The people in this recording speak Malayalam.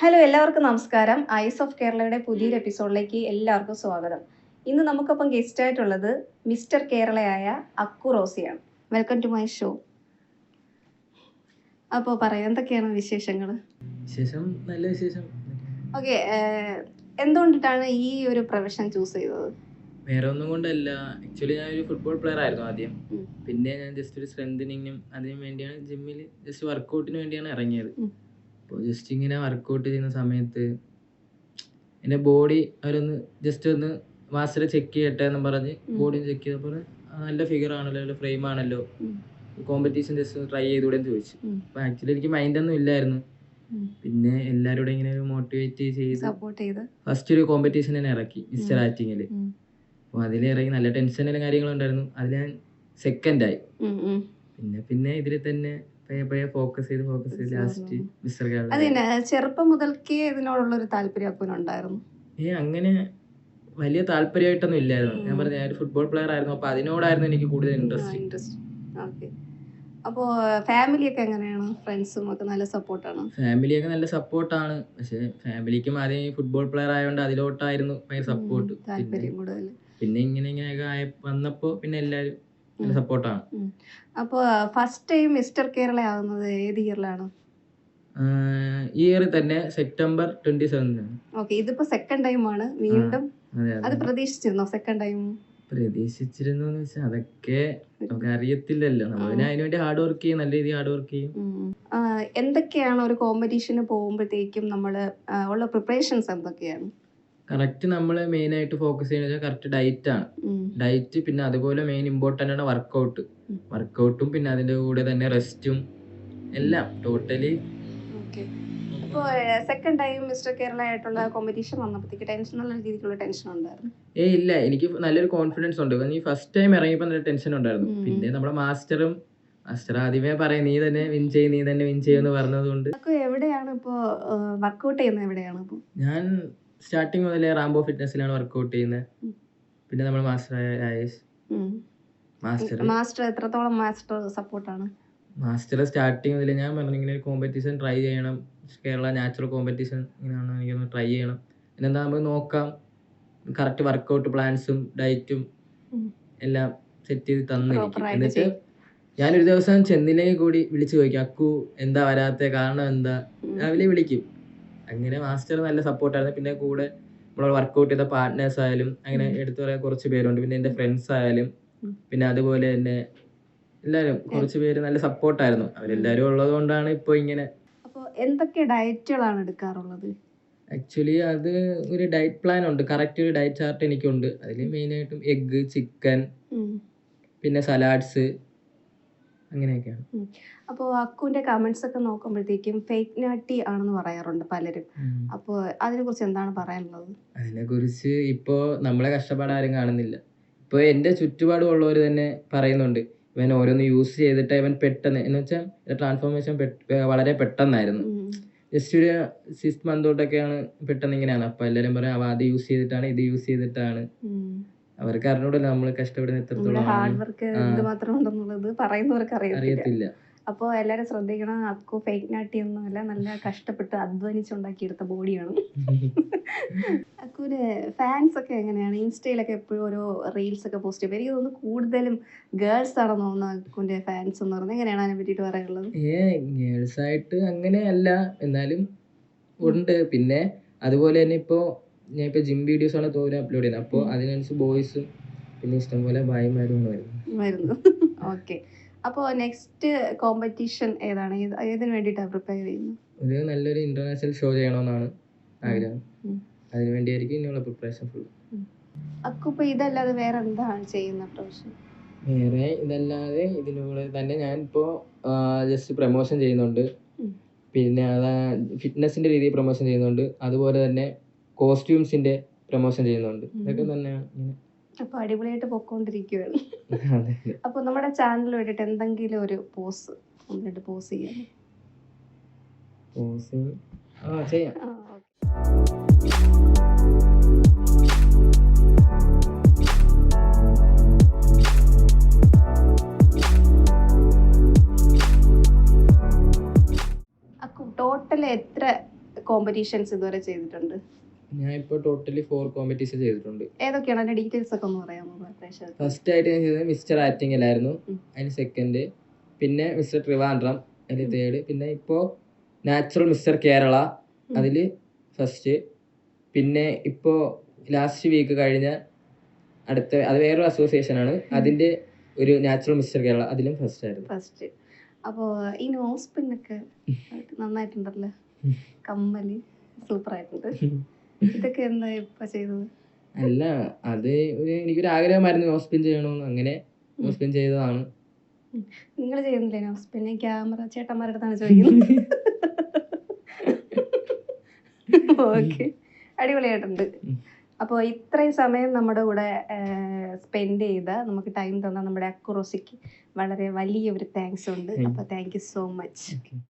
ഹലോ, എല്ലാവർക്കും നമസ്കാരം. ഐസ് ഓഫ് കേരളയുടെ പുതിയൊരു എപ്പിസോഡിലേക്ക് എല്ലാവർക്കും സ്വാഗതം. ഇന്ന് നമുക്കൊപ്പം ഗസ്റ്റ് ആയിട്ടുള്ളത് മിസ്റ്റർ കേരളയായ അക്കു റോസിയാണ്. Welcome to my show. അപ്പോൾ പറയാം, എന്തൊക്കെയാണ് വിശേഷങ്ങൾ? വിശേഷം നല്ല വിശേഷം. ഓക്കെ, എന്തുകൊണ്ടിട്ടാണ് ഈ ഒരു പ്രൊഫഷൻ ചൂസ് ചെയ്തത്? വേറെ ഒന്നും കൊണ്ടല്ല, ആക്ച്വലി ഞാൻ ഒരു ഫുട്ബോൾ പ്ലെയർ ആയിരുന്നു ആദ്യം. പിന്നെ ഞാൻ ജസ്റ്റ് ഒരു സ്ട്രെങ്തനിങ്ങും അതിനു വേണ്ടിയാണ് ജിമ്മിൽ ജസ്റ്റ് വർക്കൗട്ടിന് വേണ്ടിയാണ് ഇറങ്ങിയത്. അപ്പോൾ ജസ്റ്റ് ഇങ്ങനെ വർക്കൗട്ട് ചെയ്യുന്ന സമയത്ത് എൻ്റെ ബോഡി അവരൊന്ന് ജസ്റ്റ് ഒന്ന് മാസ്റ്റർ ചെക്ക് ചെയ്യട്ടെ എന്ന് പറഞ്ഞ് ബോഡി ചെക്ക് ചെയ്തപ്പോൾ നല്ല ഫിഗർ ആണല്ലോ, നല്ല ഫ്രെയിം ആണല്ലോ, കോമ്പറ്റീഷൻ ജസ്റ്റ് ട്രൈ ചെയ്തുകൂടെ എന്ന് ചോദിച്ചു. അപ്പോൾ ആക്ച്വലി എനിക്ക് മൈൻഡൊന്നും ഇല്ലായിരുന്നു. പിന്നെ എല്ലാവരും ഇങ്ങനെ മോട്ടിവേറ്റ് ചെയ്ത് ഫസ്റ്റ് ഒരു കോമ്പറ്റീഷൻ തന്നെ ഇറക്കി, മിസ്റ്റർ ആക്ടിങ്ങിൽ. അപ്പോൾ അതിലിറങ്ങി നല്ല ടെൻഷനും കാര്യങ്ങളും ഉണ്ടായിരുന്നു. അതിൽ ഞാൻ സെക്കൻഡായി. പിന്നെ ഇതിൽ തന്നെ ഫോക്കസ് ചെയ്ത് ലാസ്റ്റ് മിസ്റ്റർ കേരള. ചെറുപ്പം മുതൽക്കേ ഇതിനോടുള്ള ഒരു താല്പര്യം ഉണ്ടായിരുന്നു? അങ്ങനെ വലിയ താല്പര്യമായിട്ടൊന്നും ഇല്ലായിരുന്നു. ഞാൻ പറഞ്ഞ ഞാൻ ഒരു ഫുട്ബോൾ പ്ലെയർ ആയിരുന്നു. അപ്പോൾ അതിനോടായിരുന്നു എനിക്ക് കൂടുതൽ ഇൻട്രസ്റ്റ്. അപ്പോൾ ഫാമിലിയൊക്കെ എങ്ങനെയാണ്? ഫ്രണ്ട്സും ഒക്കെ നല്ല സപ്പോർട്ടാണ്? ഫാമിലിയൊക്കെ നല്ല സപ്പോർട്ടാണ്. പക്ഷെ ഫാമിലിക്കും ആദ്യം ഫുട്ബോൾ പ്ലെയർ ആയതുകൊണ്ട് അതിലോട്ടായിരുന്നു ഭയങ്കര സപ്പോർട്ട്. പിന്നെ ഇങ്ങനെയൊക്കെ വന്നപ്പോൾ പിന്നെ എല്ലാവരും നല്ല സപ്പോർട്ടാണ്. അപ്പോൾ ഫസ്റ്റ് ടൈം മിസ്റ്റർ കേരള ആവുന്നത് ഏത് ഇയറിലാണ്? ഈ ഇയർ തന്നെ സെപ്റ്റംബർ 27. ഓക്കെ, ഇതിപ്പോ സെക്കൻഡ് ടൈം ആണ് വീണ്ടും. അത് പ്രതീക്ഷിച്ചിരുന്നോ സെക്കൻഡ് ടൈം? പ്രതീക്ഷിച്ചിരുന്നു എന്ന് വെച്ചാൽ അതൊക്കെ നമുക്ക് അറിയത്തില്ലല്ലോ. നമ്മൾ അതിനുവേണ്ടി ഹാർഡ് വർക്ക് ചെയ്യും, നല്ല രീതിയിൽ ഹാർഡ് വർക്ക് ചെയ്യും. എന്തൊക്കെയാണ് ഒരു കോമ്പറ്റീഷന് പോകുമ്പോഴത്തേക്കും നമ്മൾ ഉള്ള പ്രിപ്പറേഷൻസ് എന്തൊക്കെയാണ്? കറക്റ്റ് നമ്മൾ മെയിൻ ആയിട്ട് ഫോക്കസ് ചെയ്യുന്നത് കറക്റ്റ് ഡയറ്റ് ആണ്. ഡയറ്റ്, പിന്നെ അതുപോലെ മെയിൻ ഇമ്പോർട്ടൻ്റ് ആണ് വർക്കൗട്ടും പിന്നെ അതിൻ്റെ കൂടെ തന്നെ റെസ്റ്റും എല്ലാം ടോട്ടലി. ഇപ്പോൾ സെക്കൻഡ് ടൈം മിസ്റ്റർ കേരള ആയിട്ടുള്ള കോമ്പറ്റീഷൻ വന്നപ്പോഴത്തേക്ക് നല്ല രീതിയിലുള്ള ടെൻഷൻ ഉണ്ടായിരുന്നു? ഇല്ല, എനിക്ക് നല്ലൊരു കോൺഫിഡൻസ് ഉണ്ട്. ഈ ഫസ്റ്റ് ടൈം ഇറങ്ങിയപ്പോൾ നല്ല ടെൻഷൻ ഉണ്ടായിരുന്നു. പിന്നെ നമ്മുടെ മാസ്റ്റർ ആദ്യമേ പറയും നീ തന്നെ വിൻ ചെയ്യുമെന്ന് പറഞ്ഞതുകൊണ്ട്. എവിടെയാണ് ഇപ്പോൾ വർക്കൗട്ട് ചെയ്യുന്നത്? എവിടെയാണ് ഇപ്പോൾ? ഞാൻ സ്റ്റാർട്ടിങ് മുതലേ റാംബോ ഫിറ്റ്നസിലാണ് വർക്കൗട്ട് ചെയ്യുന്നത്. പിന്നെ നമ്മൾ മാസ്റ്റർ എത്രത്തോളം മാസ്റ്റർ സപ്പോർട്ടാണ്? മാസ്റ്റർ സ്റ്റാർട്ടിങ് മുതലേ ഞാൻ പറഞ്ഞു ഇങ്ങനെ ഒരു കോമ്പറ്റീഷൻ ട്രൈ ചെയ്യണം, കേരള നാച്ചുറൽ കോമ്പറ്റീഷൻ ഇങ്ങനെയാണ്, എനിക്കൊന്ന് ട്രൈ ചെയ്യണം. പിന്നെന്താ നമുക്ക് നോക്കാം. കറക്റ്റ് വർക്കൗട്ട് പ്ലാൻസും ഡയറ്റും എല്ലാം സെറ്റ് ചെയ്ത് തന്നിരിക്കും. എന്നിട്ട് ഞാനൊരു ദിവസം ചെന്നില്ലെങ്കിൽ കൂടി വിളിച്ചു ചോദിക്കും, അക്കു എന്താ വരാത്ത, കാരണം എന്താ, രാവിലെ വിളിക്കും. അങ്ങനെ മാസ്റ്റർ നല്ല സപ്പോർട്ടായിരുന്നു. പിന്നെ കൂടെ നമ്മൾ വർക്കൗട്ട് ചെയ്ത പാർട്ട്നേഴ്സ് ആയാലും അങ്ങനെ എടുത്തു പറയാൻ കുറച്ച് പേരുണ്ട്. പിന്നെ എൻ്റെ ഫ്രണ്ട്സ് ആയാലും പിന്നെ അതുപോലെ തന്നെ എല്ലാവരും കുറച്ച് പേര് നല്ല സപ്പോർട്ടായിരുന്നു. അവരെല്ലാവരും ഉള്ളത് കൊണ്ടാണ് ഇപ്പോൾ ഇങ്ങനെ. അപ്പോൾ എന്തൊക്കെ ഡയറ്റുകളാണ് എടുക്കാറുള്ളത്? ആക്ച്വലി അത് ഒരു ഡയറ്റ് പ്ലാൻ ഉണ്ട്, കറക്റ്റ് ഒരു ഡയറ്റ് ചാർട്ട് എനിക്കുണ്ട്. അതിൽ മെയിനായിട്ടും എഗ്ഗ്, ചിക്കൻ, പിന്നെ സലാഡ്സ്, അങ്ങനെയൊക്കെയാണ്. അപ്പോൾ അക്കുവിൻ്റെ കമൻസ് ഒക്കെ നോക്കുമ്പോഴത്തേക്കും ഫേക്ക് നാട്ടി ആണെന്ന് പറയാറുണ്ട് പലരും. അപ്പോൾ അതിനെക്കുറിച്ച് എന്താണ് പറയാനുള്ളത്? അതിനെക്കുറിച്ച് ഇപ്പോൾ നമ്മളെ കഷ്ടപ്പാട് ആരും കാണുന്നില്ല. ഇപ്പോൾ എൻ്റെ ചുറ്റുപാടുമുള്ളവർ തന്നെ പറയുന്നുണ്ട് ഇവൻ ഓരോന്ന് യൂസ് ചെയ്തിട്ട് ഇവൻ പെട്ടെന്ന്, എന്ന് വെച്ചാൽ ട്രാൻസ്ഫോർമേഷൻ വളരെ പെട്ടെന്നായിരുന്നു. ജസ്റ്റ് ഒരു 6 month തൊട്ടൊക്കെയാണ് പെട്ടെന്ന് ഇങ്ങനെയാണ്. അപ്പോൾ എല്ലാവരും പറയും അവ അത് യൂസ് ചെയ്തിട്ടാണ്, ഇത് യൂസ് ചെയ്തിട്ടാണ്. അവർക്ക് അറിഞ്ഞൂടല്ലോ നമ്മൾ കഷ്ടപ്പെടുന്ന എത്രത്തോളം ഹാർഡ് വർക്ക് എന്തുമാത്രം ഉണ്ടെന്നുള്ളത് പറയുന്നവർക്ക് അറിയത്തില്ല. അപ്പോൾ എല്ലാവരും ശ്രദ്ധിക്കണം, അക്കു ഫേക്ക് നാട്ടി ഒന്നുമല്ല, നല്ല കഷ്ടപ്പെട്ട് അധ്വാനിച്ചുണ്ടാക്കിയെടുത്ത ബോഡിയാണ്. അക്കുവിന് ഫാൻസ് ഒക്കെ എങ്ങനെയാണ്? ഇൻസ്റ്റയിലൊക്കെ എപ്പോഴും ഓരോ റീൽസ് ഒക്കെ പോസ്റ്റ് ചെയ്യും. എനിക്ക് തോന്നുന്നു കൂടുതലും ഗേൾസ് ആണെന്ന് തോന്നുന്നു അക്കുവിൻ്റെ ഫാൻസ് എന്ന് പറയുന്നത്. എങ്ങനെയാണ് അതിനെ പറ്റിയിട്ട് പറയാനുള്ളത്? ഗേൾസ് ആയിട്ട് അങ്ങനെയല്ല, എന്നാലും ഉണ്ട്. പിന്നെ അതുപോലെ തന്നെ ഞാൻ ഇപ്പോൾ ജിം വീഡിയോസ് ആണ് തോന്നുന്നു അപ്ലോഡ് ചെയ്യുന്നത്. അപ്പോൾ അതിനനുസരിച്ച് ബോയ്സും പിന്നെ ഇഷ്ടംപോലെ ഭായിമാരും വരുന്നു. ഓക്കെ, അപ്പോൾ നെക്സ്റ്റ് കോമ്പറ്റീഷൻ ഏതാണ്? ഏതിനു വേണ്ടിയിട്ടാണ് പ്രിപ്പയർ ചെയ്യുന്നത്? ഒരു നല്ലൊരു ഇന്റർനാഷണൽ ഷോ ചെയ്യണമെന്നാണ് ആഗ്രഹം. അതിനു വേണ്ടിയായിരിക്കും ഇനിയുള്ള പ്രിപ്പറേഷൻ ഫുൾ. അക്കു ഇപ്പോൾ ഇതല്ലാതെ വേറെ എന്താണ് ചെയ്യുന്ന പ്രൊഫഷൻ? വേറെ ഇതല്ലാതെ ഇതിലൂടെ തന്നെ ഞാനിപ്പോൾ ജസ്റ്റ് പ്രൊമോഷൻ ചെയ്യുന്നുണ്ട്. പിന്നെ ഫിറ്റ്നസിൻ്റെ രീതിയിൽ പ്രൊമോഷൻ ചെയ്യുന്നുണ്ട്. അതുപോലെ തന്നെ കോസ്റ്റ്യൂംസിൻ്റെ പ്രൊമോഷൻ ചെയ്യുന്നുണ്ട്. ഇതൊക്കെ തന്നെയാണ്. അപ്പോൾ അടിപൊളിയായിട്ട് പൊക്കോണ്ടിരിക്കുകയാണ്. അപ്പോൾ നമ്മുടെ ചാനലിൽ വേണ്ടിയിട്ട് എന്തെങ്കിലും ഒരു പോസ് ചെയ്യാം? ചെയ്യാം. ടോട്ടൽ എത്ര കോമ്പറ്റീഷൻസ് ഇതുവരെ ചെയ്തിട്ടുണ്ട്? ഞാൻ ഇപ്പോൾ ടോട്ടലി 4 കോമ്പറ്റീഷൻ ചെയ്തിട്ടുണ്ട്. ഏതൊക്കെയാണ് അതിന്റെ ഡീറ്റെയിൽസ് ഒക്കെ ഒന്ന് പറയാമോ പ്രേക്ഷകർക്ക്? ഫസ്റ്റ് ആയിട്ട് ഞാൻ ചെയ്തത് മിസ്റ്റർ ആറ്റിങ്ങലായിരുന്നു, അതിന് സെക്കൻഡ്. പിന്നെ മിസ്റ്റർ ട്രിവാൻഡ്രം, അതിൽ തേർഡ്. പിന്നെ ഇപ്പോൾ നാച്ചുറൽ മിസ്റ്റർ കേരള, അതിൽ ഫസ്റ്റ്. പിന്നെ ഇപ്പോൾ ലാസ്റ്റ് വീക്ക് കഴിഞ്ഞ അടുത്ത അത് വേറൊരു അസോസിയേഷനാണ്, അതിൻ്റെ ഒരു നാച്ചുറൽ മിസ്റ്റർ കേരള, അതിലും ഫസ്റ്റ് ആയിരുന്നു. ഫസ്റ്റ്. അപ്പോൾ ഈ നോസ് പിന്നൊക്കെ നന്നായിട്ടുണ്ടല്ലോ, കമ്മല് സൂപ്പർ ആയിട്ടുണ്ട്. ഇതൊക്കെ എന്താ ഇപ്പൊ ചെയ്തത്? അല്ല, അത് എനിക്കൊരു ആഗ്രഹമായിരുന്നു നോസ് പിൻ ചെയ്യണമെന്ന്, അങ്ങനെ നോസ് പിൻ ചെയ്തതാണ്. നിങ്ങൾ ചെയ്യുന്നില്ലേ നോസ് പിൻ? ക്യാമറ ചേട്ടന്മാരുടെ അടുത്താണ് ചോദിക്കുന്നത്. ഓക്കെ, അടിപൊളിയായിട്ടുണ്ട്. അപ്പോൾ ഇത്രയും സമയം നമ്മുടെ കൂടെ സ്പെൻഡ് ചെയ്ത, നമുക്ക് ടൈം തന്ന നമ്മുടെ അക്കുറോസിക്ക് വളരെ വലിയ ഒരു താങ്ക്സ് ഉണ്ട്. അപ്പോൾ താങ്ക് യു സോ മച്ച്.